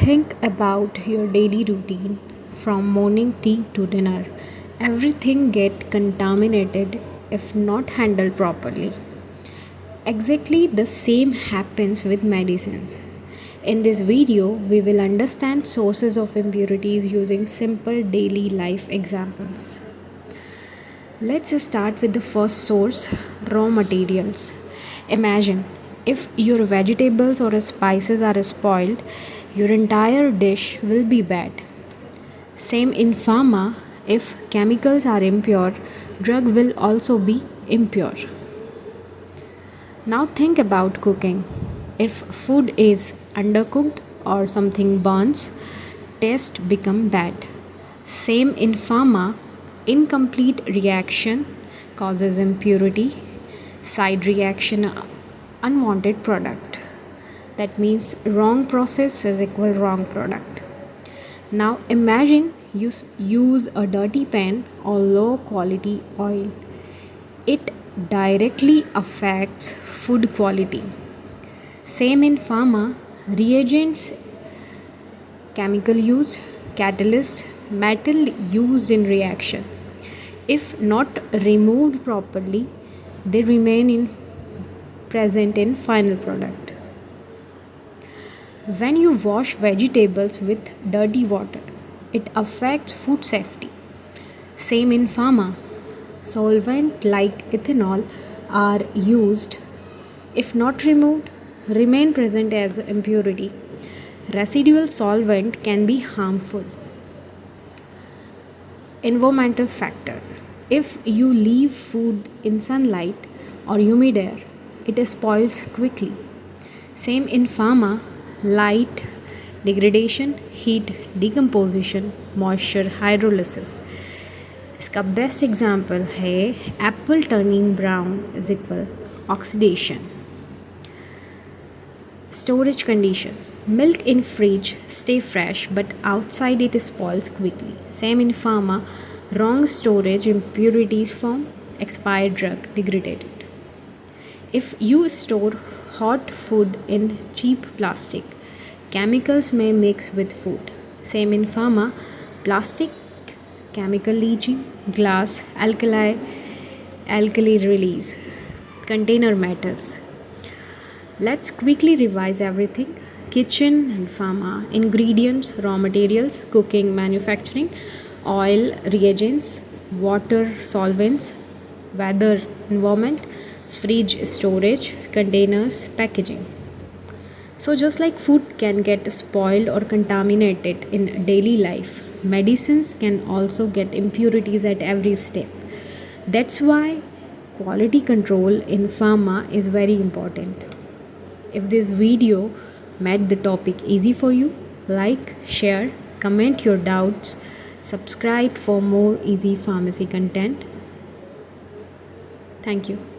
Think about your daily routine from morning tea to dinner. Everything get contaminated if not handled properly. Exactly the same happens with medicines. In this video, we will understand sources of impurities using simple daily life examples. Let's start with the first source, raw materials. Imagine if your vegetables or spices are spoiled, your entire dish will be bad. Same in pharma, if chemicals are impure, drug will also be impure. Now think about cooking. If food is undercooked or something burns, taste become bad. Same in pharma, incomplete reaction causes impurity, side reaction unwanted product. That means wrong process is equal wrong product. Now imagine you use a dirty pan or low quality oil. It directly affects food quality. Same in pharma, reagents, chemical use, catalysts, metal used in reaction. If not removed properly, they remain present in final product. When you wash vegetables with dirty water, it affects food safety. Same in pharma. Solvent like ethanol are used. If not removed, remain present as impurity. Residual solvent can be harmful. Environmental factor. If you leave food in sunlight or humid air, it spoils quickly. Same in pharma, light degradation, heat decomposition, moisture hydrolysis. इसका best example है Apple turning brown is equal oxidation. Storage condition. Milk in fridge stay fresh but outside it spoils quickly. Same in pharma, wrong storage impurities form, expired drug degraded. If you store hot food in cheap plastic, chemicals may mix with food. Same in pharma, plastic, chemical leaching, glass, alkali release, container matters. Let's quickly revise everything. Kitchen and pharma, ingredients, raw materials, cooking, manufacturing, oil, reagents, water, solvents, weather, environment, fridge, storage, containers, packaging. So just like food can get spoiled or contaminated in daily life, medicines can also get impurities at every step. That's why quality control in pharma is very important. If this video made the topic easy for you, like, share, comment your doubts, subscribe for more easy pharmacy content. Thank you.